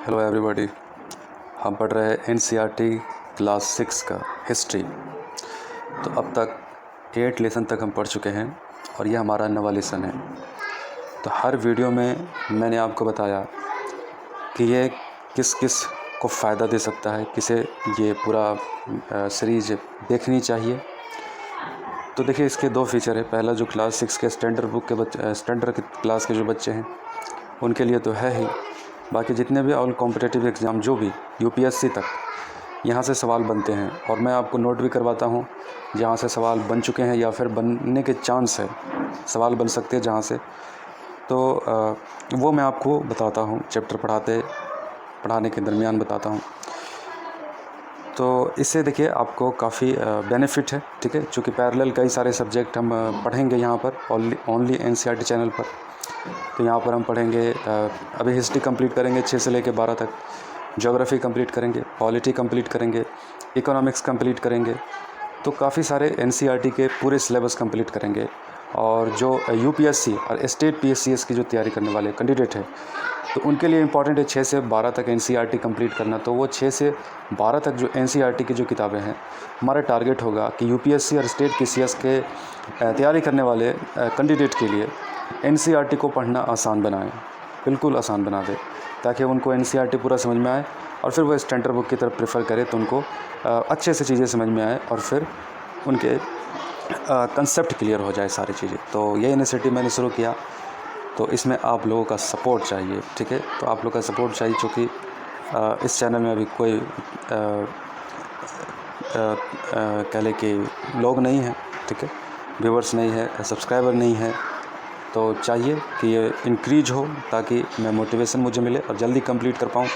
Hello everybody. हम पढ़ रहे हैं एनसीईआरटी क्लास 6 का हिस्ट्री। तो अब तक 8 लेसन तक हम पढ़ चुके हैं और ये हमारा 9वां लेसन है। तो हर वीडियो में मैंने आपको बताया कि ये किस किस को फ़ायदा दे सकता है, किसे ये पूरा सीरीज़ देखनी चाहिए। तो देखिए, इसके 2 फीचर है। पहला, जो क्लास 6 के स्टैंडर्ड क्लास के जो बच्चे हैं उनके लिए तो है ही, बाकी जितने भी ऑल कॉम्पिटिटिव एग्ज़ाम जो भी यूपीएससी तक यहाँ से सवाल बनते हैं, और मैं आपको नोट भी करवाता हूँ जहाँ से सवाल बन चुके हैं या फिर बनने के चांस है, सवाल बन सकते हैं जहाँ से। तो वो मैं आपको बताता हूँ, चैप्टर पढ़ाने के दरमियान बताता हूँ। तो इससे देखिए आपको काफ़ी बेनिफिट है, ठीक है। चूँकि पैरेलल कई सारे सब्जेक्ट हम पढ़ेंगे यहाँ पर ओनली एनसीईआरटी चैनल पर। तो यहाँ पर हम पढ़ेंगे, अभी हिस्ट्री कंप्लीट करेंगे 6 से लेकर 12 तक, ज्योग्राफी कंप्लीट करेंगे, पॉलिटी कंप्लीट करेंगे, इकोनॉमिक्स कंप्लीट करेंगे। तो काफ़ी सारे एनसीईआरटी के पूरे सिलेबस कंप्लीट करेंगे। और जो यूपीएससी और स्टेट पीएससीएस की जो तैयारी करने वाले कैंडिडेट हैं, तो उनके लिए इम्पॉर्टेंट है 6 से 12 तक एनसीईआरटी कंप्लीट करना। तो वो 6 से 12 तक जो एनसीईआरटी की जो किताबें हैं, हमारा टारगेट होगा कि यूपीएससी और स्टेट पीसीएस के तैयारी करने वाले कैंडिडेट के लिए एनसीईआरटी को पढ़ना आसान बनाएं, बिल्कुल आसान बना दें, ताकि उनको एनसीईआरटी पूरा समझ में आए और फिर वो स्टैंडर्ड बुक की तरफ प्रेफर करें, तो उनको अच्छे से चीज़ें समझ में आए और फिर उनके कंसेप्ट क्लियर हो जाए सारी चीज़ें। तो ये इनिशिएटिव मैंने शुरू किया, तो इसमें आप लोगों का सपोर्ट चाहिए, ठीक है। तो आप लोगों का सपोर्ट चाहिए, चूँकि इस चैनल में अभी कोई कह लें कि लोग नहीं हैं, ठीक है, व्यूवर्स नहीं है, सब्सक्राइबर नहीं है। तो चाहिए कि ये इंक्रीज हो, ताकि मैं मोटिवेशन मुझे मिले और जल्दी कंप्लीट कर पाऊँ।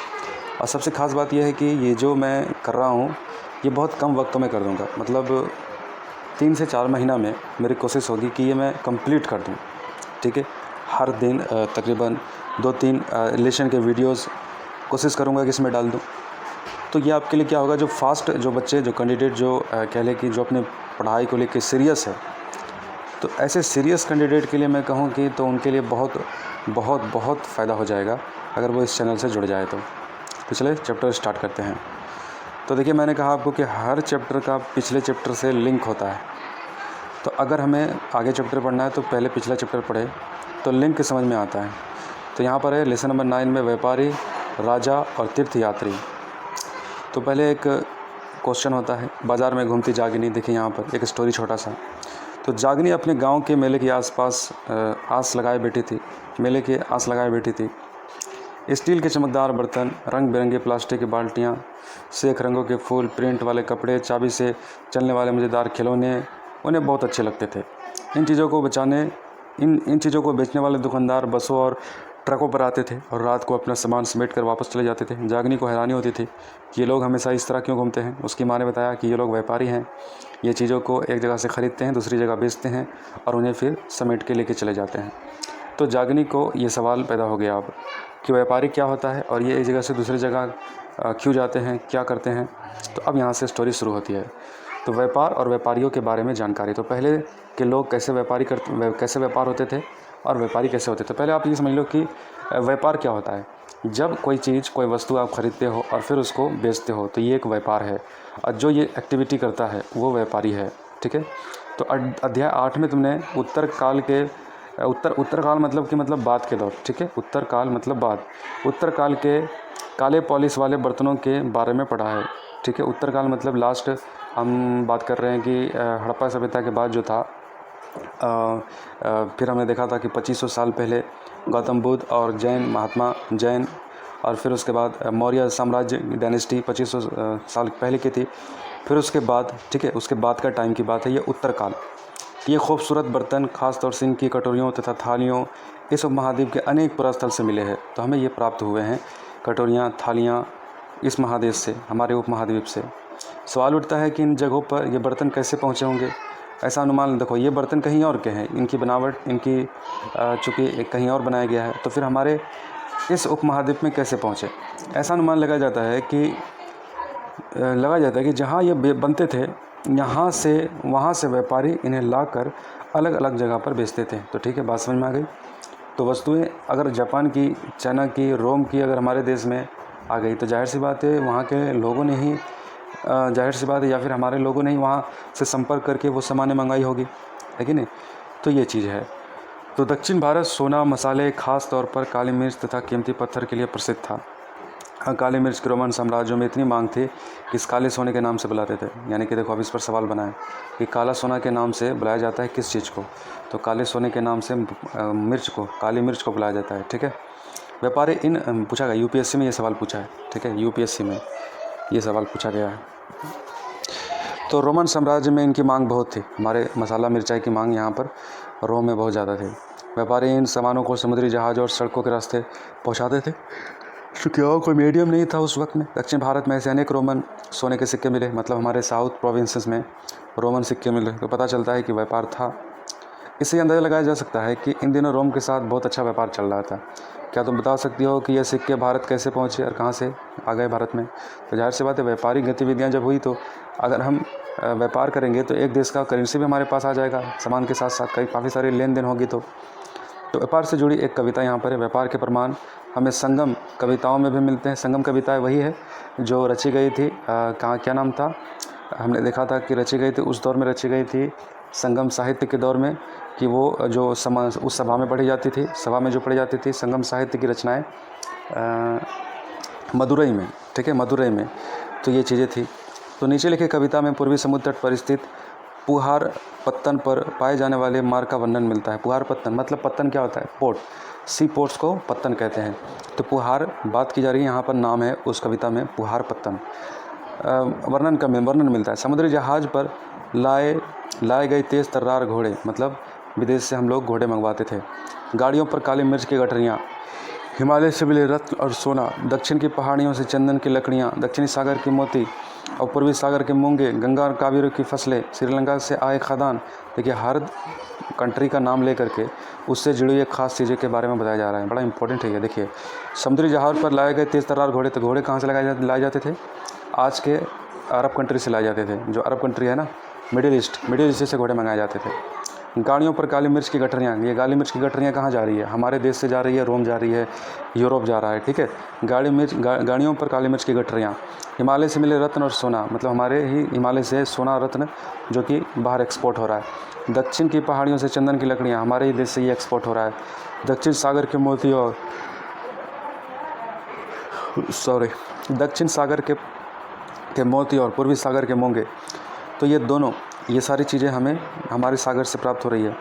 और सबसे ख़ास बात यह है कि ये जो मैं कर रहा हूँ ये बहुत कम वक्त में कर दूँगा, मतलब 3 से 4 महीना में मेरी कोशिश होगी कि ये मैं कंप्लीट कर दूँ, ठीक है। हर दिन तकरीबन 2-3 लेसन के वीडियोस कोशिश करूँगा कि इसमें डाल दूँ। तो ये आपके लिए क्या होगा, जो फास्ट जो बच्चे जो कैंडिडेट जो कह लें कि जो अपने पढ़ाई को लेकर सीरियस है, तो ऐसे सीरियस कैंडिडेट के लिए मैं कहूँ कि तो उनके लिए बहुत बहुत बहुत फ़ायदा हो जाएगा अगर वो इस चैनल से जुड़ जाए। तो चलिए चैप्टर स्टार्ट करते हैं। तो देखिए, मैंने कहा आपको कि हर चैप्टर का पिछले चैप्टर से लिंक होता है। तो अगर हमें आगे चैप्टर पढ़ना है तो पहले पिछला चैप्टर पढ़े तो लिंक समझ में आता है। तो यहाँ पर है लेसन नंबर 9 में व्यापारी, राजा और तीर्थयात्री। तो पहले एक क्वेश्चन होता है, बाज़ार में घूमती जागिनी। देखिए यहाँ पर एक स्टोरी छोटा सा। तो जागनी अपने गांव के मेले के आसपास आस लगाए बैठी थी। स्टील के चमकदार बर्तन, रंग बिरंगे प्लास्टिक की बाल्टियाँ, सेक रंगों के फूल, प्रिंट वाले कपड़े, चाबी से चलने वाले मज़ेदार खिलौने उन्हें बहुत अच्छे लगते थे। इन चीज़ों को बेचने वाले दुकानदार बसों और ट्रकों पर आते थे और रात को अपना सामान समेट कर वापस चले जाते थे। जागनी को हैरानी होती थी कि ये लोग हमेशा इस तरह क्यों घूमते हैं। उसकी माँ ने बताया कि ये लोग व्यापारी हैं, ये चीज़ों को एक जगह से ख़रीदते हैं, दूसरी जगह बेचते हैं और उन्हें फिर समेट के लेके चले जाते हैं। तो जागनी को ये सवाल पैदा हो गया अब कि व्यापारी क्या होता है और ये एक जगह से दूसरी जगह क्यों जाते हैं, क्या करते हैं। तो अब यहाँ से स्टोरी शुरू होती है। तो व्यापार और व्यापारियों के बारे में जानकारी। तो पहले के लोग कैसे व्यापार होते थे और व्यापारी कैसे होते थे। पहले आप ये समझ लो कि व्यापार क्या होता है। जब कोई वस्तु आप ख़रीदते हो और फिर उसको बेचते हो, तो ये एक व्यापार है, और जो ये एक्टिविटी करता है वो व्यापारी है, ठीक है। तो अध्याय 8 में तुमने उत्तरकाल मतलब बाद के दौर, ठीक है। उत्तरकाल मतलब बाद, उत्तरकाल के काले पॉलिश वाले बर्तनों के बारे में पढ़ा है, ठीक है। उत्तरकाल मतलब लास्ट हम बात कर रहे हैं कि हड़प्पा सभ्यता के बाद जो था, फिर हमने देखा था कि 2500 साल पहले गौतम बुद्ध और महात्मा जैन, और फिर उसके बाद मौर्य साम्राज्य डायनेस्टी 2500 साल पहले की थी। फिर उसके बाद, ठीक है, उसके बाद का टाइम की बात है ये उत्तरकाल। ये खूबसूरत बर्तन, ख़ास तौर से इनकी कटोरियों तथा थालियों इस उपमहाद्वीप के अनेक पुरास्थल से मिले हैं। तो हमें ये प्राप्त हुए हैं कटोरियाँ, थालियाँ इस महादेश से, हमारे उपमहाद्वीप से। सवाल उठता है कि इन जगहों पर ये बर्तन कैसे पहुँचे होंगे। ऐसा अनुमान, देखो ये बर्तन कहीं और के हैं, इनकी बनावट चूँकि कहीं और बनाया गया है, तो फिर हमारे इस उपमहाद्वीप में कैसे पहुँचे। ऐसा अनुमान लगाया जाता है कि जहाँ ये बनते थे वहाँ से व्यापारी इन्हें लाकर अलग अलग जगह पर बेचते थे। तो ठीक है, बात समझ में आ गई। तो वस्तुएं अगर जापान की, चाइना की, रोम की अगर हमारे देश में आ गई, तो जाहिर सी बात है वहाँ के लोगों ने ही जाहिर सी बात है या फिर हमारे लोगों ने ही वहाँ से संपर्क करके वो सामानें मंगाई होगी, है कि नहीं। तो ये चीज़ है। तो दक्षिण भारत सोना, मसाले, खास तौर पर काली मिर्च तथा कीमती पत्थर के लिए प्रसिद्ध था। हाँ, काली मिर्च के रोमन साम्राज्यों में इतनी मांग थी कि इस काले सोने के नाम से बुलाते थे। यानी कि देखो अब इस पर सवाल बना है कि काला सोना के नाम से बुलाया जाता है किस चीज़ को, तो काले सोने के नाम से मिर्च को, काली मिर्च को बुलाया जाता है, ठीक है। व्यापारी इन पूछा गया, यूपीएससी में ये सवाल पूछा है, ठीक है, यूपीएससी में ये सवाल पूछा गया है। तो रोमन साम्राज्य में इनकी मांग बहुत थी। हमारे मसाला मिर्चाई की मांग यहाँ पर रोम में बहुत ज़्यादा थी। व्यापारी इन सामानों को समुद्री जहाज और सड़कों के रास्ते पहुँचाते थे, क्योंकि और कोई मीडियम नहीं था उस वक्त में। दक्षिण भारत में ऐसे अनेक रोमन सोने के सिक्के मिले, मतलब हमारे साउथ प्रोविंसेस में रोमन सिक्के मिले, तो पता चलता है कि व्यापार था। इससे अंदाज़ा लगाया जा सकता है कि इन दिनों रोम के साथ बहुत अच्छा व्यापार चल रहा था। क्या तुम बता सकती हो कि यह सिक्के भारत कैसे पहुँचे और कहाँ से आ गए भारत में। तो जाहिर सी बात है, व्यापारिक गतिविधियाँ जब हुई तो अगर हम व्यापार करेंगे तो एक देश का करेंसी भी हमारे पास आ जाएगा, सामान के साथ साथ काफ़ी सारी लेन देन होगी। तो व्यापार से जुड़ी एक कविता यहाँ पर है। व्यापार के प्रमाण हमें संगम कविताओं में भी मिलते हैं। संगम कविताएं वही है जो रची गई थी, कहाँ क्या नाम था, हमने देखा था कि रची गई थी, उस दौर में रची गई थी संगम साहित्य के दौर में, कि वो जो उस सभा में पढ़ी जाती थी, सभा में जो पढ़ी जाती थी संगम साहित्य की रचनाएं मदुरई में, ठीक है, मदुरई में। तो ये चीज़ें थी। तो नीचे लिखे कविता में पूर्वी समुद्र तट पर स्थित पुहार पत्तन पर पाए जाने वाले मार्ग का वर्णन मिलता है। पुहार पत्तन मतलब पत्तन क्या होता है, पोर्ट, सी पोर्ट्स को पत्तन कहते हैं। तो पुहार बात की जा रही है यहाँ पर, नाम है उस कविता में पुहार पत्तन। वर्णन मिलता है। समुद्री जहाज़ पर लाए गए तेज़ तर्रार घोड़े, मतलब विदेश से हम लोग घोड़े मंगवाते थे। गाड़ियों पर काली मिर्च की गठरियाँ, हिमालय से मिले रत्न और सोना, दक्षिण की पहाड़ियों से चंदन की लकड़ियाँ, दक्षिणी सागर की मोती और पूर्वी सागर के मूंगे, गंगा और कावेरी की फसलें, श्रीलंका से आए खदान। देखिए हर कंट्री का नाम लेकर के उससे जुड़ी एक खास चीज़ें के बारे में बताया जा रहा है, बड़ा इंपॉर्टेंट है ये। देखिए समुद्री जहाज़ पर लाए गए तेज़ तर्रार घोड़े, तो घोड़े कहाँ से लाए जाते थे, आज के अरब कंट्री से लाए जाते थे। जो अरब कंट्री है ना, मिडिल ईस्ट से घोड़े मंगाए जाते थे। गाड़ियों पर काली मिर्च की गठरियाँ, ये काली मिर्च की गठरियाँ कहाँ जा रही है, हमारे देश से जा रही है, रोम जा रही है, यूरोप जा रहा है, ठीक है। गाड़ियों पर काली मिर्च की गठरियाँ, हिमालय से मिले रत्न और सोना, मतलब हमारे ही हिमालय से सोना रत्न जो कि बाहर एक्सपोर्ट हो रहा है। दक्षिण की पहाड़ियों से चंदन की लकड़ियाँ, हमारे ही देश से ये एक्सपोर्ट हो रहा है। दक्षिण सागर के मोती और दक्षिण सागर के मोती और पूर्वी सागर के मूंगे, तो ये सारी चीज़ें हमें हमारे सागर से प्राप्त हो रही है।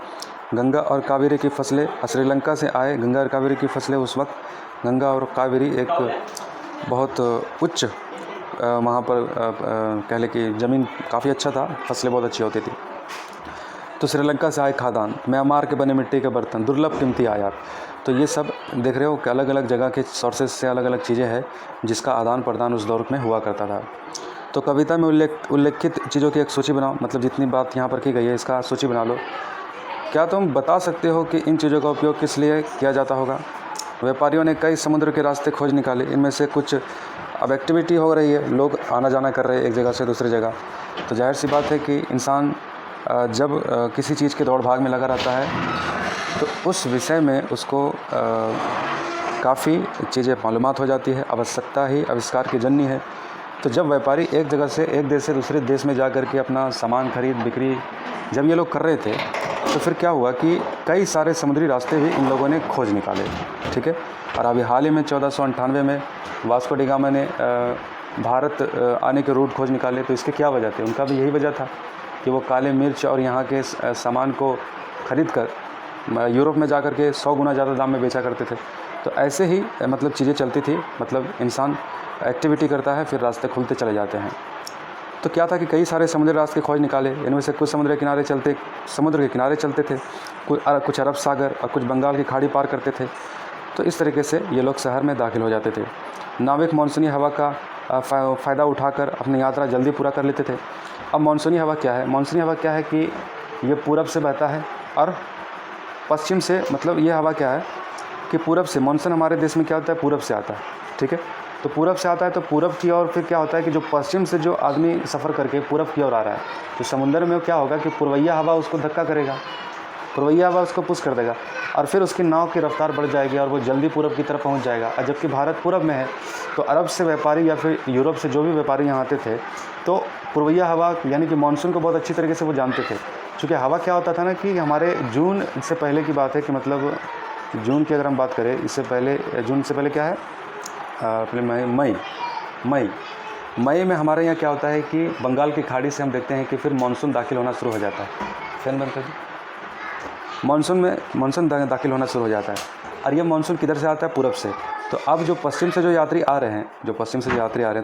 गंगा और कावेरी की फसलें, श्रीलंका से आए गंगा और कावेरी की फसलें। उस वक्त गंगा और कावेरी एक बहुत उच्च वहाँ पर कह लें कि ज़मीन काफ़ी अच्छा था, फसलें बहुत अच्छी होती थी। तो श्रीलंका से आए खादान, म्यांमार के बने मिट्टी के बर्तन, दुर्लभ कीमती आयात। तो ये सब देख रहे हो कि अलग अलग जगह के सोर्सेज से अलग अलग चीज़ें हैं जिसका आदान प्रदान उस दौर में हुआ करता था। तो कविता में उल्लेखित चीज़ों की एक सूची बनाओ, मतलब जितनी बात यहाँ पर की गई है इसका सूची बना लो। क्या तुम बता सकते हो कि इन चीज़ों का उपयोग किस लिए किया जाता होगा। व्यापारियों ने कई समुद्र के रास्ते खोज निकाले, इनमें से कुछ अब एक्टिविटी हो रही है, लोग आना जाना कर रहे हैं एक जगह से दूसरी जगह। तो जाहिर सी बात है कि इंसान जब किसी चीज़ के दौड़ भाग में लगा रहता है तो उस विषय में उसको काफ़ी चीज़ें मालूमात हो जाती है। आवश्यकता ही आविष्कार की जननी है। तो जब व्यापारी एक जगह से एक देश से दूसरे देश में जा कर के अपना सामान खरीद बिक्री जब ये लोग कर रहे थे, तो फिर क्या हुआ कि कई सारे समुद्री रास्ते भी इन लोगों ने खोज निकाले, ठीक है। और अभी हाल ही में 1498 में वास्को डी गामा ने भारत आने के रूट खोज निकाले। तो इसके क्या वजह थे, उनका भी यही वजह था कि वो काले मिर्च और यहाँ के सामान को ख़रीद कर यूरोप में जा कर के 100 गुना ज़्यादा दाम में बेचा करते थे। तो ऐसे ही मतलब चीज़ें चलती थी, मतलब इंसान एक्टिविटी करता है फिर रास्ते खुलते चले जाते हैं। तो क्या था कि कई सारे समुद्री रास्ते खोज निकाले, इनमें से कुछ समुद्र के किनारे चलते थे, कुछ अरब सागर और कुछ बंगाल की खाड़ी पार करते थे। तो इस तरीके से ये लोग शहर में दाखिल हो जाते थे। नाविक मानसूनी हवा का फ़ायदा उठाकर अपनी यात्रा जल्दी पूरा कर लेते थे। अब मानसूनी हवा क्या है, मानसूनी हवा क्या है कि ये पूरब से बहता है और पश्चिम से, मतलब ये हवा क्या है कि पूरब से, मानसून हमारे देश में क्या होता है, पूरब से आता है, ठीक है। तो पूरब से आता है तो पूरब की ओर फिर क्या होता है कि जो पश्चिम से जो आदमी सफ़र करके पूरब की ओर आ रहा है, तो समुद्र में क्या होगा कि पूर्वैया हवा उसको धक्का करेगा, पुरवैया हवा उसको पुश कर देगा और फिर उसकी नाव की रफ्तार बढ़ जाएगी और वो जल्दी पूरब की तरफ पहुंच जाएगा। और जबकि भारत पूरब में है तो अरब से व्यापारी या फिर यूरोप से जो भी व्यापारी यहाँ आते थे तो पुरवैया हवा यानी कि मानसून को बहुत अच्छी तरीके से वो जानते थे। क्योंकि हवा क्या होता था ना कि हमारे जून से पहले की बात है कि मतलब जून की अगर हम बात करें, इससे पहले जून से पहले क्या है अपने मई में हमारे यहाँ क्या होता है कि बंगाल की खाड़ी से हम देखते हैं कि फिर मानसून दाखिल होना शुरू हो जाता है। फैन बंद कर दी। मानसून दाखिल होना शुरू हो जाता है और ये मानसून किधर से आता है? पूरब से। तो अब जो पश्चिम से जो यात्री आ रहे हैं तो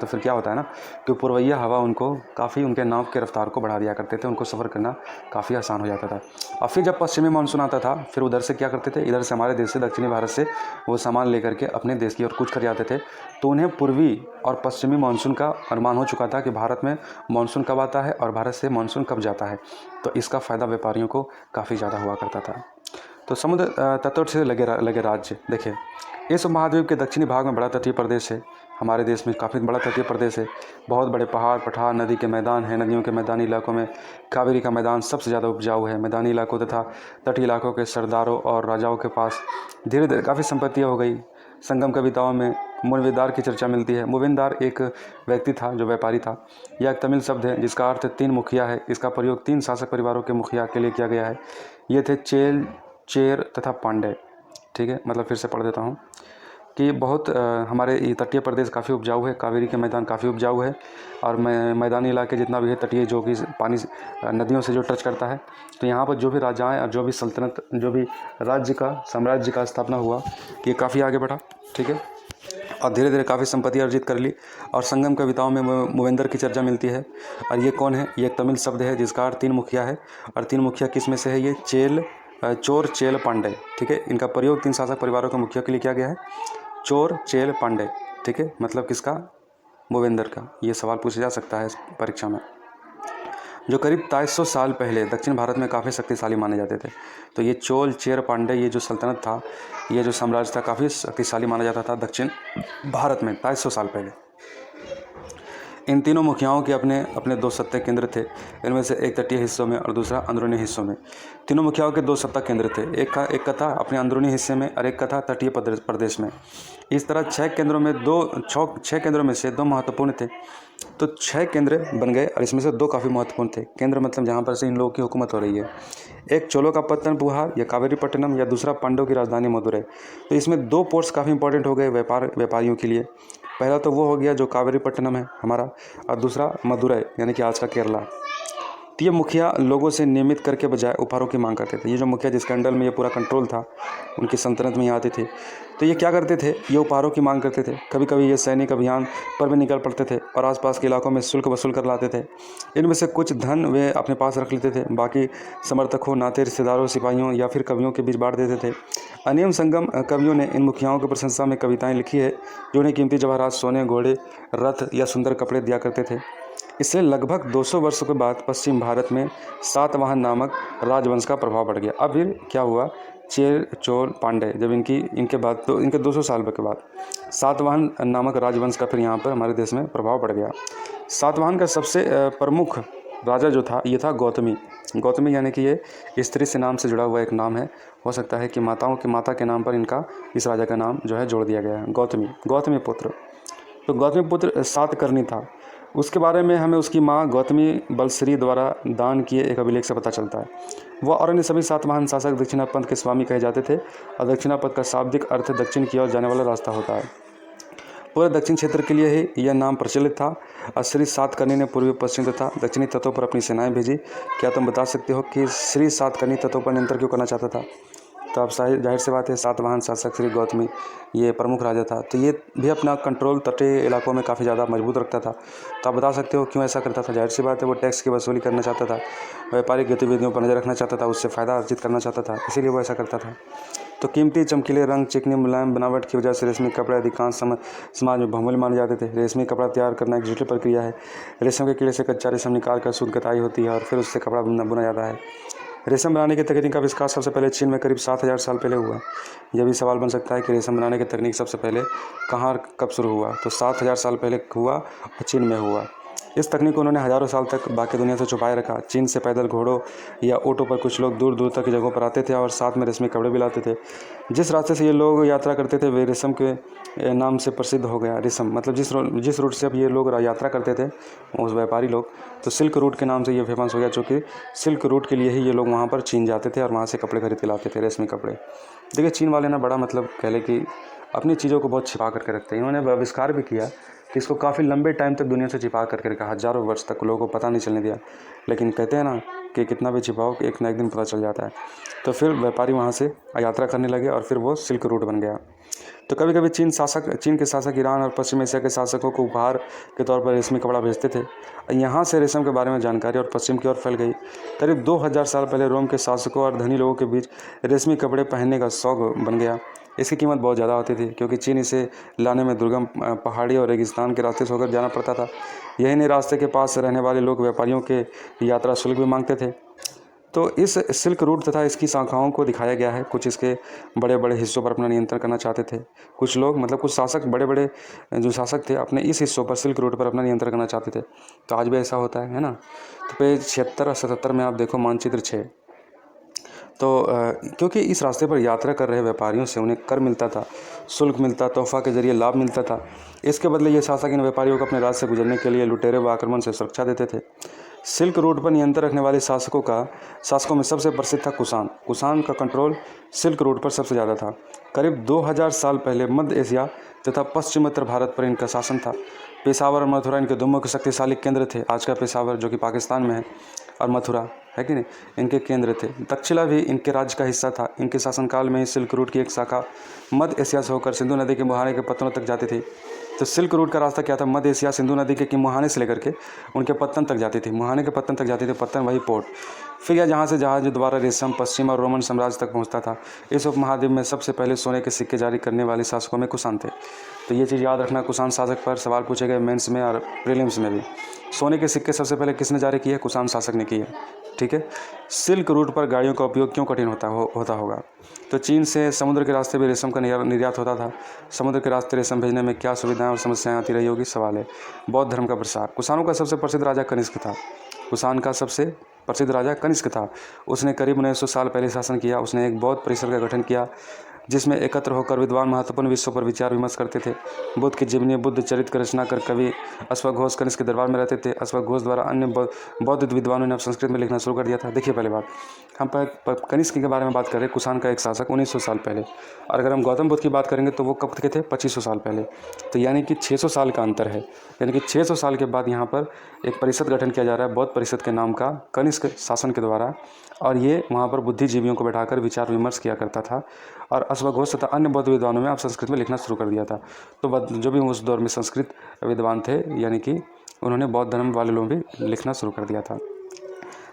फिर क्या होता है ना कि पुरवैया हवा उनको काफ़ी उनके नाव के रफ्तार को बढ़ा दिया करते थे, उनको सफ़र करना काफ़ी आसान हो जाता था। और फिर जब पश्चिमी मानसून आता था फिर उधर से क्या करते थे, इधर से हमारे देश से दक्षिणी भारत से वो सामान लेकर के अपने देश की ओर कूच कर जाते थे। तो उन्हें पूर्वी और पश्चिमी मानसून का अनुमान हो चुका था कि भारत में मानसून कब आता है और भारत से मानसून कब जाता है। तो इसका फ़ायदा व्यापारियों को काफ़ी ज़्यादा हुआ करता था। तो समुद्र तटों से लगे राज्य देखिए, इस महाद्वीप के दक्षिणी भाग में बड़ा तटीय प्रदेश है। हमारे देश में काफ़ी बड़ा तटीय प्रदेश है, बहुत बड़े पहाड़ पठार, नदी के मैदान हैं। नदियों के मैदानी इलाकों में कावेरी का मैदान सबसे ज़्यादा उपजाऊ है। मैदानी इलाकों तथा तटीय इलाकों के सरदारों और राजाओं के पास धीरे धीरे काफ़ी संपत्तियाँ हो गई। संगम कविताओं में मुविंदार की चर्चा मिलती है। मुविंदार एक व्यक्ति था जो व्यापारी था। यह एक तमिल शब्द है जिसका अर्थ 3 मुखिया है। इसका प्रयोग 3 शासक परिवारों के मुखिया के लिए किया गया है। ये थे चेल, चेर तथा पांडे। ठीक है, मतलब फिर से पढ़ देता हूँ कि बहुत हमारे ये तटीय प्रदेश काफ़ी उपजाऊ है। कावेरी के मैदान काफ़ी उपजाऊ है और मैदानी इलाके जितना भी है तटीय जो कि पानी नदियों से जो टच करता है। तो यहाँ पर जो भी राजाएं और जो भी सल्तनत जो भी साम्राज्य का स्थापना हुआ ये काफ़ी आगे बढ़ा। ठीक है, और धीरे धीरे काफ़ी संपत्ति अर्जित कर ली। और संगम कविताओं में मुविंदर की चर्चा मिलती है। और ये कौन है? ये एक तमिल शब्द है जिसका अर्थ 3 मुखिया है। और 3 मुखिया किस में से है? ये चोर, चेल, पांडे। ठीक है, इनका प्रयोग 3 शासक परिवारों के मुखिया के लिए किया गया है। चोर, चेल, पांडे। ठीक है, मतलब किसका? मूवेंदर का। ये सवाल पूछा जा सकता है परीक्षा में। जो करीब 2300 साल पहले दक्षिण भारत में काफ़ी शक्तिशाली माने जाते थे। तो ये चोल, चेर, पांडे ये जो सल्तनत था, ये जो साम्राज्य था काफ़ी शक्तिशाली माना जाता था दक्षिण भारत में 2300 साल पहले। इन तीनों मुखियाओं के अपने अपने 2 सत्ता केंद्र थे। इनमें से एक तटीय हिस्सों में और दूसरा अंदरूनी हिस्सों में। तीनों मुखियाओं के 2 सत्ता केंद्र थे। एक का था अपने अंदरूनी हिस्से में और एक का था तटीय प्रदेश में। इस तरह 6 केंद्रों में से 2 महत्वपूर्ण थे। तो 6 केंद्र बन गए और इसमें से 2 काफ़ी महत्वपूर्ण थे। केंद्र मतलब जहाँ पर से इन लोगों की हुकूमत हो रही है। एक चोलों का पुहार या कावेरीपट्टनम या दूसरा पांडवों की राजधानी मदुरै। तो इसमें 2 पोर्ट्स काफ़ी इंपॉर्टेंट हो गए व्यापारियों के लिए। पहला तो वो हो गया जो कावेरीपट्टनम है हमारा, और दूसरा मदुरै यानी कि आज का केरला। तो ये मुखिया लोगों से नियमित करके बजाय उपहारों की मांग करते थे। ये जो मुखिया जिसके अंडर में ये पूरा कंट्रोल था, उनकी सल्तनत में ये आते थे, तो ये क्या करते थे? ये उपहारों की मांग करते थे। कभी कभी ये सैनिक अभियान पर भी निकल पड़ते थे और आसपास के इलाकों में शुल्क वसूल कर लाते थे। इनमें से कुछ धन वे अपने पास रख लेते थे, बाकी समर्थकों, नाते रिश्तेदारों, सिपाहियों या फिर कवियों के बीच बांट देते थे। अनियम संगम कवियों ने इन मुखियाओं की प्रशंसा में कविताएं लिखी है जो उन्हें कीमती जवाहरात, सोने, घोड़े, रथ या सुंदर कपड़े दिया करते थे। इसलिए लगभग 200 वर्षों के बाद पश्चिम भारत में सातवाहन नामक राजवंश का प्रभाव बढ़ गया। अब फिर क्या हुआ? चेर, चोल, पांडे जब इनके बाद तो इनके 200 साल के बाद सातवाहन नामक राजवंश का फिर यहाँ पर हमारे देश में प्रभाव बढ़ गया। सातवाहन का सबसे प्रमुख राजा जो था ये था गौतमी यानी कि ये स्त्री से नाम से जुड़ा हुआ एक नाम है। हो सकता है कि माता के नाम पर इनका इस राजा का नाम जो है जोड़ दिया गया है, गौतमी पुत्र। तो गौतमी पुत्र सातकर्णी था। उसके बारे में हमें उसकी माँ गौतमी बलश्री द्वारा दान किए एक अभिलेख से पता चलता है। वह और अन्य सभी सातवाहन शासक दक्षिणापथ के स्वामी कहे जाते थे और दक्षिणापथ का शाब्दिक अर्थ दक्षिण की ओर जाने वाला रास्ता होता है। पूरे दक्षिण क्षेत्र के लिए ही यह नाम प्रचलित था। और श्री सातकर्णी ने पूर्वी, पश्चिम तथा दक्षिणी तटों पर अपनी सेनाएं भेजी। क्या तुम बता सकते हो कि श्री सातकर्णी तटों पर नियंत्रण क्यों करना चाहता था? तो अब जाहिर सी बात है, सातवाहन शासक श्री गौतमी ये प्रमुख राजा था, तो ये भी अपना कंट्रोल तटीय इलाकों में काफ़ी ज़्यादा मजबूत रखता था। तो आप बता सकते हो क्यों ऐसा करता था? जाहिर सी बात है, वो टैक्स की वसूली करना चाहता था, व्यापारिक गतिविधियों पर नज़र रखना चाहता था, उससे फ़ायदा अर्जित करना चाहता था, इसीलिए वो ऐसा करता था। तो कीमती चमकीले रंग, चिकनी मुलायम बनावट की वजह से रेशमी कपड़े अधिकांश समाज में बहुमूल्य माने जाते थे। रेशमी कपड़ा तैयार करना एक जटिल प्रक्रिया है। रेशम के कीड़े से कच्चा रेशम निकाल कर शुद्ध कताई होती है और फिर उससे कपड़ा बुना जाता है। रेशम बनाने की तकनीक का आविष्कार सबसे पहले चीन में करीब 7000 साल पहले हुआ। यह भी सवाल बन सकता है कि रेशम बनाने की तकनीक सबसे पहले कहाँ कब शुरू हुआ? तो 7000 साल पहले हुआ और चीन में हुआ। इस तकनीक को उन्होंने हज़ारों साल तक बाकी दुनिया से छुपाए रखा। चीन से पैदल, घोड़ों या ऊँटों पर कुछ लोग दूर दूर तक की जगहों पर आते थे और साथ में रेशमी कपड़े भी लाते थे। जिस रास्ते से ये लोग यात्रा करते थे वे रेशम के नाम से प्रसिद्ध हो गया। रेशम मतलब जिस रूट से अब ये लोग यात्रा करते थे उस व्यापारी लोग, तो सिल्क रूट के नाम से ये फेमस हो गया, चूँकि सिल्क रूट के लिए ही ये लोग वहाँ पर चीन जाते थे और वहाँ से कपड़े खरीद के लाते थे, रेशमी कपड़े। देखिए चीन वाले ना बड़ा मतलब कह लें कि अपनी चीज़ों को बहुत छिपा करके रखते हैं। इन्होंने आविष्कार भी किया कि इसको काफ़ी लंबे टाइम तक दुनिया से छिपा करके रखा, हज़ारों वर्ष तक लोगों को पता नहीं चलने दिया। लेकिन कहते हैं ना कि कितना भी छिपाओ कि एक ना एक दिन पता चल जाता है। तो फिर व्यापारी वहाँ से यात्रा करने लगे और फिर वो सिल्क रूट बन गया। तो कभी कभी चीन के शासक ईरान और पश्चिम एशिया के शासकों को उपहार के तौर पर रेशमी कपड़ा भेजते थे। यहाँ से रेशम के बारे में जानकारी और पश्चिम की ओर फैल गई। करीब 2000 साल पहले रोम के शासकों और धनी लोगों के बीच रेशमी कपड़े पहनने का शौक बन गया। इसकी कीमत बहुत ज़्यादा होती थी क्योंकि चीन इसे लाने में दुर्गम पहाड़ी और रेगिस्तान के रास्ते से होकर जाना पड़ता था। यही नहीं, रास्ते के पास रहने वाले लोग व्यापारियों के यात्रा शुल्क भी मांगते थे। तो इस सिल्क रूट तथा इसकी शाखाओं को दिखाया गया है। कुछ इसके बड़े बड़े हिस्सों पर अपना नियंत्रण करना चाहते थे। कुछ लोग मतलब कुछ शासक, बड़े बड़े जो शासक थे, अपने इस हिस्सों पर सिल्क रूट पर अपना नियंत्रण करना चाहते थे। तो आज भी ऐसा होता है ना। तो पेज 76 और 77 में आप देखो मानचित्र 6। तो क्योंकि इस रास्ते पर यात्रा कर रहे व्यापारियों से उन्हें कर मिलता था, शुल्क मिलता, तोहफा के जरिए लाभ मिलता था। इसके बदले ये शासक इन व्यापारियों को अपने राज्य से गुजरने के लिए लुटेरे व आक्रमण से सुरक्षा देते थे। सिल्क रूट पर नियंत्रण रखने वाले शासकों में सबसे प्रसिद्ध था कुषाण। कुषाण का कंट्रोल सिल्क रूट पर सबसे ज़्यादा था। करीब 2000 साल पहले मध्य एशिया तथा पश्चिमोत्तर भारत पर इनका शासन था। पेशावर और मथुरा इनके दो मुख्य शक्तिशाली केंद्र थे। आज का पेशावर जो कि पाकिस्तान में है और मथुरा है कि नहीं, इनके केंद्र थे। तक्षशिला भी इनके राज्य का हिस्सा था। इनके शासनकाल में ही सिल्क रूट की एक शाखा मध्य एशिया से होकर सिंधु नदी के मुहाने के पत्तनों तक जाती थी। तो सिल्क रूट का रास्ता क्या था? मध्य एशिया सिंधु नदी के मुहाने से लेकर के उनके पत्तन तक जाती थी। मुहाने के पत्तन तक जाती थी, पत्तन वही पोर्ट। फिर यह जहाँ से जहाज द्वारा रेशम पश्चिम और रोमन साम्राज्य तक पहुँचता था। इस उपमहाद्वीप में सबसे पहले सोने के सिक्के जारी करने वाले शासकों में कुषाण थे। तो ये चीज़ याद रखना, कुषाण शासक पर सवाल पूछे गए मेंस में और प्रीलिम्स में भी। सोने के सिक्के सबसे पहले किसने जारी किए? कुषाण शासक ने किए। ठीक है। सिल्क रूट पर गाड़ियों का उपयोग क्यों कठिन होता होगा? तो चीन से समुद्र के रास्ते भी रेशम का निर्यात होता था। समुद्र के रास्ते रेशम भेजने में क्या सुविधाएं और समस्याएं आती रही होगी? सवाल है। बौद्ध धर्म का प्रसार। कुषाणों का सबसे प्रसिद्ध राजा कनिष्क था। कुषाण का सबसे प्रसिद्ध राजा कनिष्क था। उसने करीब 900 साल पहले शासन किया। उसने एक बौद्ध परिषद का गठन किया जिसमें एकत्र होकर विद्वान महत्वपूर्ण विषयों पर विचार विमर्श करते थे। बुद्ध की जीवनी, बुद्ध चरित्र की रचना कर कवि अश्वघोष कनिष्क के दरबार में रहते थे। अश्वघोष द्वारा अन्य बौद्ध विद्वानों ने अब संस्कृत में लिखना शुरू कर दिया था। देखिए पहले बात, हम कनिष्क के बारे में बात करें, कुषाण का एक शासक 1900 साल पहले। और अगर हम गौतम बुद्ध की बात करेंगे तो वो कब के थे? 2500 साल पहले। तो यानी कि 600 साल का अंतर है। यानी कि 600 साल के बाद यहाँ पर एक परिषद गठन किया जा रहा है बौद्ध परिषद के नाम का, कनिष्क शासन के द्वारा। और ये वहाँ पर बुद्धिजीवियों को बैठाकर विचार विमर्श किया करता था। और अश्वघोष तथा अन्य बौद्ध विद्वानों ने अब संस्कृत में लिखना शुरू कर दिया था। तो जो भी उस दौर में संस्कृत विद्वान थे, यानी कि उन्होंने बौद्ध धर्म वाले लोग भी लिखना शुरू कर दिया था।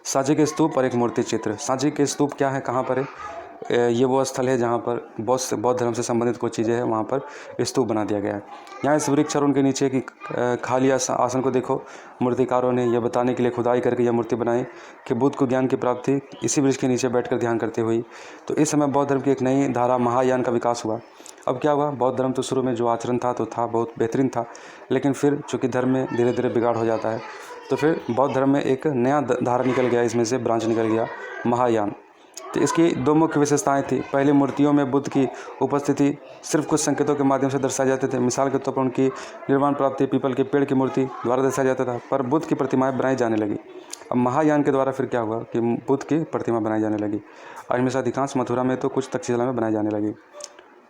सांची के स्तूप और एक मूर्ति चित्र। सांची के स्तूप क्या है, कहाँ पर है? ये वो स्थल है जहाँ पर बौद्ध धर्म से संबंधित कुछ चीज़ें हैं, वहाँ पर स्तूप बना दिया गया है। यहाँ इस वृक्ष और उनके नीचे की खाली आसन को देखो। मूर्तिकारों ने यह बताने के लिए खुदाई करके यह मूर्ति बनाई कि बुद्ध को ज्ञान की प्राप्ति इसी वृक्ष के नीचे बैठकर ध्यान करते हुई। तो इस समय बौद्ध धर्म की एक नई धारा महायान का विकास हुआ। अब क्या हुआ? बौद्ध धर्म तो शुरू में जो आचरण था तो था बहुत बेहतरीन था, लेकिन फिर चूँकि धर्म में धीरे धीरे बिगाड़ हो जाता है, तो फिर बौद्ध धर्म में एक नया धारा निकल गया, इसमें से ब्रांच निकल गया, महायान। तो इसकी दो मुख्य विशेषताएं थी। पहले, मूर्तियों में बुद्ध की उपस्थिति सिर्फ कुछ संकेतों के माध्यम से दर्शाए जाते थे। मिसाल के तौर पर उनकी निर्वाण प्राप्ति पीपल के पेड़ की मूर्ति द्वारा दर्शाया जाता था, पर बुद्ध की प्रतिमाएं बनाई जाने लगी। अब महायान के द्वारा फिर क्या हुआ कि बुद्ध की प्रतिमा बनाई जाने लगी, और इनमें से अधिकांश मथुरा में तो कुछ तक्षशिला में बनाई जाने लगी।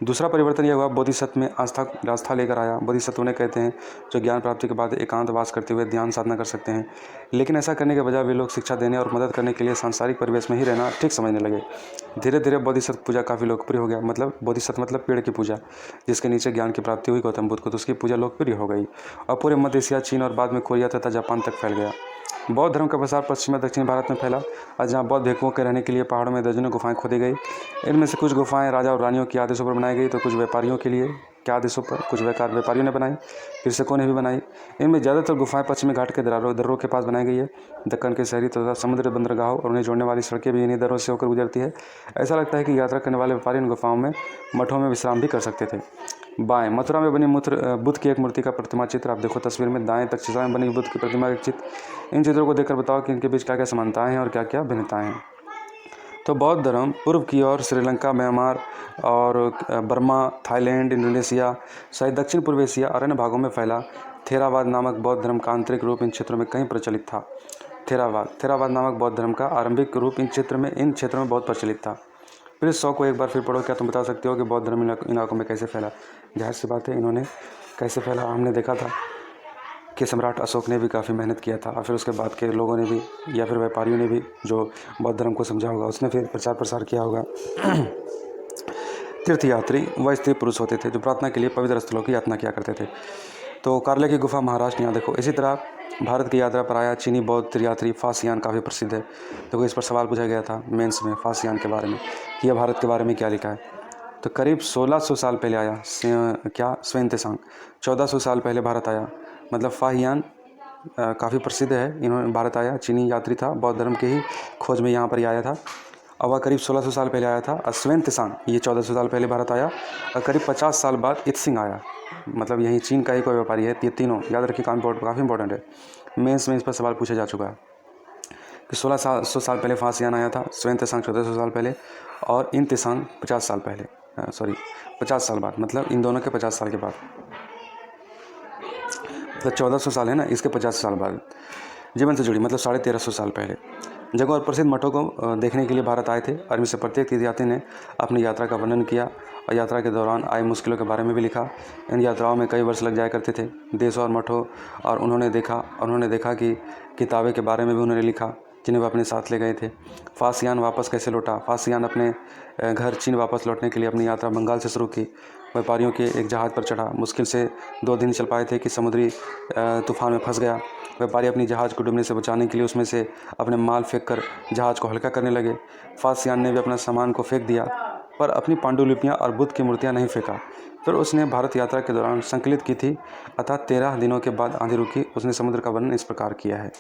दूसरा परिवर्तन यह हुआ, बोधिसत्व में आस्था लेकर आया। बोधिसत्व उन्हें कहते हैं जो ज्ञान प्राप्ति के बाद एकांतवास करते हुए ध्यान साधना कर सकते हैं, लेकिन ऐसा करने के बजाय वे लोग शिक्षा देने और मदद करने के लिए सांसारिक परिवेश में ही रहना ठीक समझने लगे। धीरे धीरे बोधिसत्व पूजा काफ़ी लोकप्रिय हो गया। मतलब बोधिसत्व मतलब पेड़ की पूजा, जिसके नीचे ज्ञान की प्राप्ति हुई गौतम बुद्ध को, तो उसकी पूजा लोकप्रिय हो गई और पूरे मध्य एशिया, चीन और बाद में कोरिया तथा जापान तक फैल गया। बौद्ध धर्म का प्रसार पश्चिम और दक्षिण भारत में फैला, और जहाँ बौद्ध भिक्षुओं के रहने के लिए पहाड़ों में दर्जनों गुफाएं खोदी गई। इनमें से कुछ गुफाएं राजा और रानियों के आदेशों पर बनाई गई, तो कुछ व्यापारियों के लिए के आदेशों पर, कुछ व्यापारियों ने बनाई, कृषकों ने भी बनाई। इनमें ज़्यादातर गुफाएं पश्चिमी घाट के दर्रों के पास बनाई गई है। दक्कन के शहरी तथा समुद्र बंदरगाहों और उन्हें जोड़ने वाली सड़कें भी इन्हीं दर्रों से होकर गुजरती है। ऐसा लगता है कि यात्रा करने वाले व्यापारी इन गुफाओं में, मठों में विश्राम भी कर सकते थे। बाएं मथुरा में बनी बुद्ध की एक मूर्ति का प्रतिमा चित्र आप देखो तस्वीर में। दाएं तक्षशिला में बनी बुद्ध की प्रतिमा का चित्र। इन चित्रों को देखकर बताओ कि इनके बीच क्या क्या समानताएं हैं और क्या क्या भिन्नताएं हैं। तो बौद्ध धर्म पूर्व की ओर श्रीलंका, म्यांमार और बर्मा, थाईलैंड, इंडोनेशिया सहित दक्षिण पूर्व एशिया और अन्य भागों में फैला। थेरावाद नामक बौद्ध धर्म का आंतरिक रूप इन क्षेत्रों में कहीं प्रचलित था। थेरावाद नामक बौद्ध धर्म का आरंभिक रूप इन क्षेत्रों में बहुत प्रचलित था। प्लीज़ 100 को एक बार फिर पढ़ो। क्या तुम बता सकते हो कि बौद्ध धर्म इन इलाकों में कैसे फैला? जाहिर सी बात है, इन्होंने कैसे फैला हमने देखा था कि सम्राट अशोक ने भी काफ़ी मेहनत किया था और फिर उसके बाद के लोगों ने भी या फिर व्यापारियों ने भी जो बौद्ध धर्म को समझा होगा उसने फिर प्रचार प्रसार किया होगा। तीर्थयात्री व स्त्री पुरुष होते थे जो प्रार्थना के लिए पवित्र स्थलों की यात्रा किया करते थे। तो कार्ले की गुफा महाराष्ट्र यहाँ देखो। इसी तरह भारत की यात्रा पर आया चीनी बौद्ध तीर्थयात्री फासियान काफ़ी प्रसिद्ध है। देखो इस पर सवाल पूछा गया था मेंस में फासियान के बारे में कि यह भारत के बारे में क्या लिखा है। तो करीब 1600 साल पहले आया स्वेन त्सांग 1400 साल पहले भारत आया। मतलब फाहियान काफ़ी प्रसिद्ध है। इन्होंने भारत आया, चीनी यात्री था, बौद्ध धर्म के ही खोज में यहाँ पर ही आया था और वह करीब 1600 साल पहले आया था। स्वेन त्सांग ये 1400 साल पहले भारत आया और करीब 50 साल बाद इत्सिंग आया। मतलब यही चीन का ही कोई व्यापारी है। ये तीनों याद रखिए, काफ़ी इंपॉर्टेंट है। मेंस में इस पर सवाल पूछा जा चुका है कि 1600 साल पहले फासियान आया था, स्वेन त्सांग 1400 साल पहले और इन त्सांग 50 साल पहले 50 साल बाद। मतलब इन दोनों के 50 साल के बाद, मतलब 1400 साल है ना, इसके 50 साल बाद जीवन से जुड़ी मतलब 1350 साल पहले। जगह और प्रसिद्ध मठों को देखने के लिए भारत आए थे और इनमें से प्रत्येक तीर्थयात्री ने अपनी यात्रा का वर्णन किया और यात्रा के दौरान आई मुश्किलों के बारे में भी लिखा। इन यात्राओं में कई वर्ष लग जाया करते थे। देशों और मठों और उन्होंने देखा कि किताबें के बारे में भी उन्होंने लिखा जिन्हें वो अपने साथ ले गए थे। फासियान वापस कैसे लौटा? फासियान अपने घर चीन वापस लौटने के लिए अपनी यात्रा बंगाल से शुरू की। व्यापारियों के एक जहाज़ पर चढ़ा। मुश्किल से 2 दिन चल पाए थे कि समुद्री तूफान में फंस गया। व्यापारी अपनी जहाज़ को डूबने से बचाने के लिए उसमें से अपने माल फेंक कर जहाज़ को हल्का करने लगे। फासियान ने भी अपना सामान को फेंक दिया पर अपनी पांडुलिपियाँ और बुद्ध की मूर्तियाँ नहीं फेंका। फिर उसने भारत यात्रा के दौरान संकलित की थी। अतः 13 दिनों के बाद आंधी रुकी। उसने समुद्र का वर्णन इस प्रकार किया है।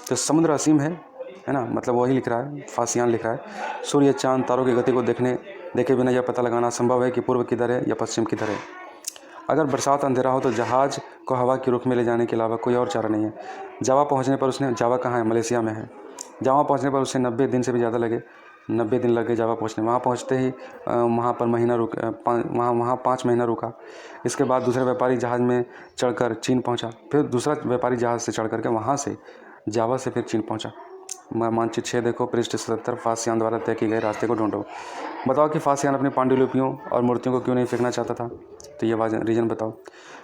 तो समुद्र असीम है ना, मतलब वही लिख रहा है, फासियान लिख रहा है। सूर्य, चांद, तारों की गति को देखे बिना यह पता लगाना संभव है कि पूर्व किधर है या पश्चिम किधर है। अगर बरसात अंधेरा हो तो जहाज़ को हवा के रुख में ले जाने के अलावा कोई और चारा नहीं है। जावा पहुंचने पर उसने, जावा कहाँ है? मलेशिया में है। जावा पहुंचने पर उसे 90 दिन से भी ज़्यादा लगे। 90 दिन लगे जावा पहुंचने। वहाँ पहुंचते ही वहाँ 5 महीना रुका। इसके बाद दूसरे व्यापारी जहाज़ में चढ़कर चीन पहुँचा। फिर दूसरा व्यापारी जहाज़ से चढ़ करके वहाँ से जावा से फिर चीन पहुँचा। मानचित्र 6 देखो, पृष्ठ 77। फासियान द्वारा तय किए गए रास्ते को ढूंढो। बताओ कि फासियान अपनी पांडुलिपियों और मूर्तियों को क्यों नहीं फेंकना चाहता था? तो ये रीजन बताओ।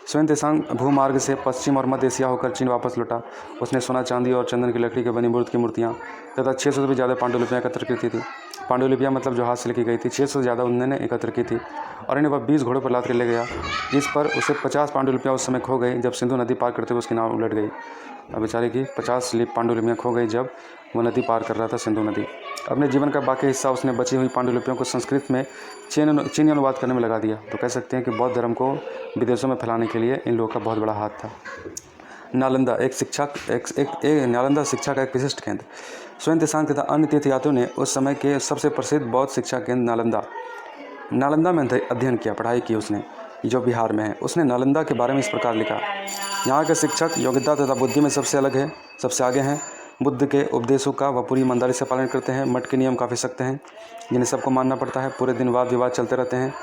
स्वेन त्सांग भूमार्ग से पश्चिम और मध्य एशिया होकर चीन वापस लौटा। उसने सोना, चांदी और चंदन की लकड़ी के बनी बुद्ध की मूर्तियाँ तथा 600 से भी ज़्यादा पांडुलिपियाँ एकत्र की थी। पांडुलिपियाँ मतलब जो हाथ से लिखी गई थी, 600 से ज़्यादा उन्होंने एकत्र की थी और इन्हें वह 20 घोड़ों पर लाद कर ले गया। इस पर उसे 50 पांडुलिपियाँ उस समय खो गई जब सिंधु नदी पार करते हुए उसकी नाव उलट गई। अब बेचारे की 50 पांडुलिपियाँ खो गई जब वह नदी पार कर रहा था, सिंधु नदी। अपने जीवन का बाकी हिस्सा उसने बची हुई पांडुलिपियों को संस्कृत में चीनी अनुवाद करने में लगा दिया। तो कह सकते हैं कि बौद्ध धर्म को विदेशों में फैलाने के लिए इन लोगों का बहुत बड़ा हाथ था। नालंदा नालंदा शिक्षा का एक विशिष्ट केंद्र। स्वेन त्सांग तथा अन्य तीर्थयात्रियों ने उस समय के सबसे प्रसिद्ध बौद्ध शिक्षा केंद्र नालंदा में अध्ययन किया, पढ़ाई की उसने, जो बिहार में है। उसने नालंदा के बारे में इस प्रकार लिखा। यहाँ के शिक्षक योग्यता तथा बुद्धि में सबसे आगे हैं। बुद्ध के उपदेशों का वह पूरी ईमानदारी से पालन करते हैं। मठ के नियम काफ़ी सख्त हैं जिन्हें सबको मानना पड़ता है। पूरे दिन वाद विवाद चलते रहते हैं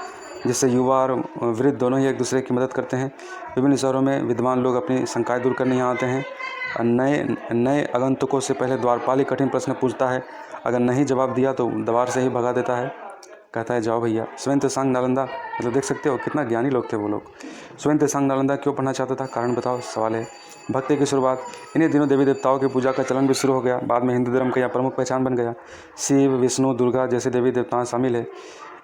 जिससे युवा और वृद्ध दोनों ही एक दूसरे की मदद करते हैं। विभिन्न शहरों में विद्वान लोग अपनी शंकाएं दूर करने यहाँ आते हैं। नए आगंतुकों से पहले द्वारपाल ही कठिन प्रश्न पूछता है। अगर नहीं जवाब दिया तो द्वार से ही भगा देता है। कहता है जाओ भैया। स्वेन त्सांग नालंदा, मतलब देख सकते हो कितना ज्ञानी लोग थे वो लोग। स्वेन त्सांग नालंदा क्यों पढ़ना चाहता था? कारण बताओ, सवाल है। भक्ति की शुरुआत। इन्हीं दिनों देवी देवताओं की पूजा का चलन भी शुरू हो गया। बाद में हिंदू धर्म का यह प्रमुख पहचान बन गया। शिव, विष्णु, दुर्गा जैसे देवी देवताएं शामिल है।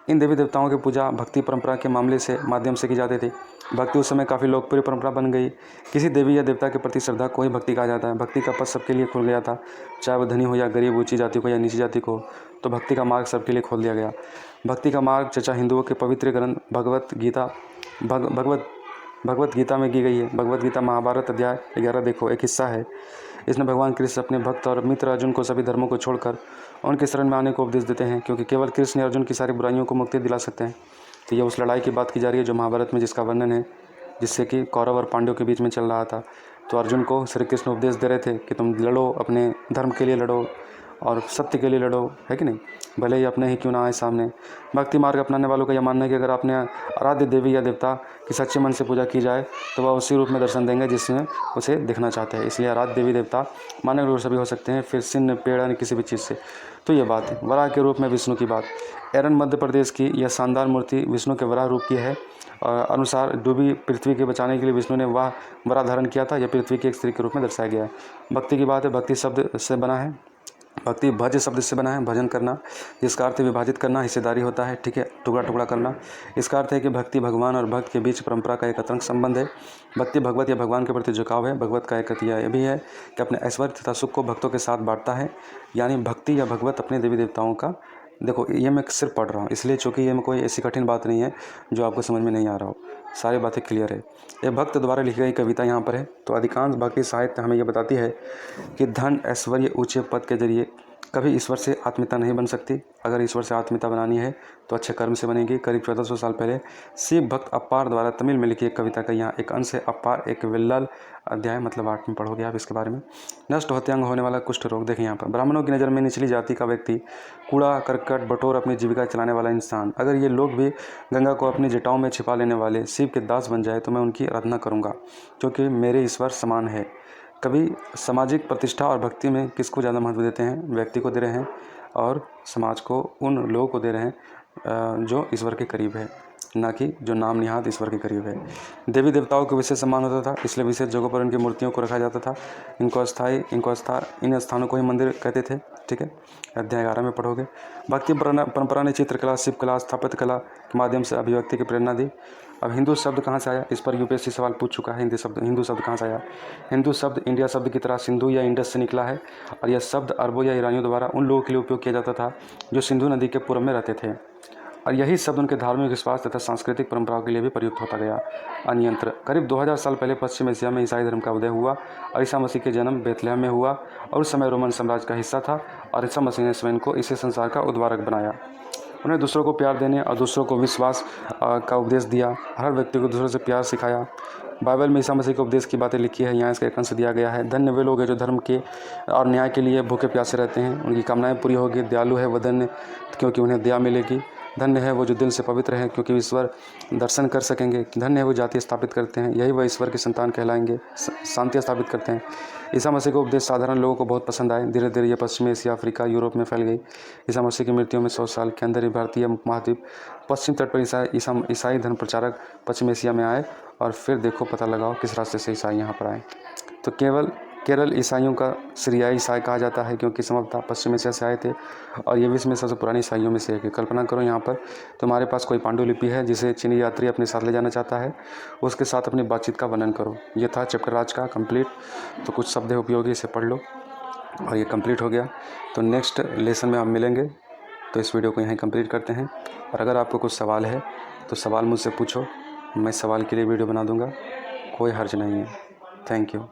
इन देवी देवताओं की पूजा भक्ति परंपरा के माध्यम से की जाती थी। भक्ति उस समय काफ़ी लोकप्रिय परंपरा बन गई। किसी देवी या देवता के प्रति श्रद्धा को ही भक्ति कहा जाता है। भक्ति का पथ सबके लिए खुल गया था, चाहे वह धनी हो या गरीब, ऊंची जाति को या नीची जाति को। तो भक्ति का मार्ग सबके लिए खोल दिया गया। भक्ति का मार्ग चर्चा हिंदुओं के पवित्र ग्रंथ भगवत गीता में की गई है। भगवत गीता महाभारत अध्याय 11 देखो, एक हिस्सा है। इसमें भगवान कृष्ण अपने भक्त और मित्र अर्जुन को सभी धर्मों को छोड़कर उनके शरण में आने को उपदेश देते हैं, क्योंकि केवल कृष्ण अर्जुन की सारी बुराइयों को मुक्ति दिला सकते हैं। तो ये उस लड़ाई की बात की जा रही है जो महाभारत में जिसका वर्णन है, जिससे कि कौरव और पांडव के बीच में चल रहा था। तो अर्जुन को श्री कृष्ण उपदेश दे रहे थे कि तुम लड़ो, अपने धर्म के लिए लड़ो और सत्य के लिए लड़ो, है कि नहीं, भले ही अपने ही क्यों ना आए सामने। भक्ति मार्ग अपनाने वालों का यह मानना है कि अगर आपने आराध्य देवी या देवता की सच्चे मन से पूजा की जाए तो वह उसी रूप में दर्शन देंगे जिसमें उसे दिखना चाहते हैं। इसलिए आराध्य देवी देवता मानव रूप से भी हो सकते हैं, फिर सिन्न पेड़ यानी किसी भी चीज़ से। तो ये बात है वराह के रूप में विष्णु की बात। एरन मध्य प्रदेश की यह शानदार मूर्ति विष्णु के वराह रूप की है। अनुसार डूबी पृथ्वी के बचाने के लिए विष्णु ने वह वराह धारण किया था। यह पृथ्वी की एक स्त्री के रूप में दर्शाया गया है। भक्ति की बात है, भक्ति शब्द से बना है, भक्ति भज शब्द से बना है, भजन करना, जिसका अर्थ विभाजित करना, हिस्सेदारी होता है, ठीक है, टुकड़ा टुकड़ा करना। इसका अर्थ है कि भक्ति भगवान और भक्त के बीच परंपरा का एक अतरंग संबंध है। भक्ति भगवत या भगवान के प्रति झुकाव है। भगवत का एक अर्थ यह भी है कि अपने ऐश्वर्य तथा सुख को भक्तों के साथ बांटता है। यानी भक्ति या भगवत अपने देवी देवताओं का, देखो ये मैं सिर्फ पढ़ रहा हूँ इसलिए, चूँकि ये में कोई ऐसी कठिन बात नहीं है जो आपको समझ में नहीं आ रहा हो, सारी बातें क्लियर है। ये भक्त द्वारा लिखी गई कविता यहाँ पर है। तो अधिकांश भक्ति साहित्य हमें यह बताती है कि धन, ऐश्वर्य, ऊंचे पद के जरिए कभी ईश्वर से आत्मीयता नहीं बन सकती। अगर ईश्वर से आत्मीयता बनानी है तो अच्छे कर्म से बनेगी। करीब 1400 साल पहले शिव भक्त अप्पार द्वारा तमिल में लिखी एक कविता का यहाँ एक अंश है। अप्पार एक विल्लल अध्याय मतलब 8 में पढ़ोगे आप इसके बारे में। नष्ट होते अंग होने वाला कुष्ठ रोग। देखिए यहाँ पर ब्राह्मणों की नज़र में निचली जाति का व्यक्ति, कूड़ा करकट बटोर अपनी जीविका चलाने वाला इंसान, अगर ये लोग भी गंगा को अपनी जटाओं में छिपा लेने वाले शिव के दास बन जाए तो मैं उनकी आराधना करूँगा, क्योंकि मेरे ईश्वर समान है। कभी सामाजिक प्रतिष्ठा और भक्ति में किसको ज़्यादा महत्व देते हैं? व्यक्ति को दे रहे हैं और समाज को उन लोगों को दे रहे हैं जो ईश्वर के करीब है, ना कि जो नाम निहाद ईश्वर के करीब है। देवी देवताओं को विशेष सम्मान होता था, इसलिए विशेष जगहों पर उनकी मूर्तियों को रखा जाता था। इन स्थानों को ही मंदिर कहते थे, ठीक है। अध्याय 11 में पढ़ोगे। भक्ति परंपरा ने चित्रकला, शिल्पकला, स्थापत्य कला के माध्यम से अभिव्यक्ति की प्रेरणा दी। अब हिंदू शब्द कहाँ से आया, इस पर यूपीएससी सवाल पूछ चुका है। हिंदू शब्द कहाँ से आया? हिंदू शब्द इंडिया शब्द की तरह सिंधु या इंडस से निकला है और यह शब्द अरबों या ईरानियों द्वारा उन लोगों के लिए उपयोग किया जाता था जो सिंधु नदी के पूर्व में रहते थे, और यही शब्द उनके धार्मिक विश्वास तथा सांस्कृतिक परंपराओं के लिए भी प्रयुक्त होता गया। अन्यंत्र करीब 2000 साल पहले पश्चिम एशिया में ईसाई धर्म का उदय हुआ और ईसा मसीह के जन्म बेथलेहम में हुआ, और उस समय रोमन साम्राज्य का हिस्सा था, और ईसा मसीह ने स्वयं को इसे संसार का उद्धारक बनाया। उन्हें दूसरों को प्यार देने और दूसरों को विश्वास का उपदेश दिया। हर व्यक्ति को दूसरों से प्यार सिखाया। बाइबल में ईसा मसीह के उपदेश की बातें लिखी है, यहाँ इसका एक अंश दिया गया है। धन्य वे लोग हैं जो धर्म के और न्याय के लिए भूखे प्यासे रहते हैं, उनकी कामनाएं पूरी होगी। दयालु है वह धन्य, क्योंकि उन्हें दया मिलेगी। धन्य है वो जो दिल से पवित्र हैं, क्योंकि ईश्वर दर्शन कर सकेंगे। धन्य है वो जाति स्थापित करते हैं, यही वह ईश्वर की संतान कहलाएंगे। शांति स्थापित करते हैं। ईसा मसीह का उपदेश साधारण लोगों को बहुत पसंद आए। धीरे धीरे यह पश्चिमी एशिया, अफ्रीका, यूरोप में फैल गई। ईसा मसीह की मृत्यु में 100 साल के अंदर ही भारतीय महाद्वीप पश्चिम तट पर ईसाई धर्म प्रचारक पश्चिम एशिया में आए, और फिर देखो पता लगाओ किस रास्ते से ईसाई यहाँ पर आए। तो केरल ईसाइयों का सीरियाई ईसाई कहा जाता है, क्योंकि संभवतः पश्चिम एशिया से आए थे, और ये विश्व में सबसे पुरानी ईसाइयों में से एक है। कल्पना करो यहाँ पर तुम्हारे पास कोई पांडुलिपि है जिसे चीनी यात्री अपने साथ ले जाना चाहता है, उसके साथ अपनी बातचीत का वर्णन करो। ये था चैप्टर आज का कंप्लीट। तो कुछ शब्द है उपयोगी, इसे पढ़ लो, और ये कंप्लीट हो गया। तो नेक्स्ट लेसन में हम मिलेंगे। तो इस वीडियो को यहीं कंप्लीट करते हैं, और अगर आपको कुछ सवाल है तो सवाल मुझसे पूछो, मैं सवाल के लिए वीडियो बना दूँगा, कोई हर्ज नहीं है। Thank you.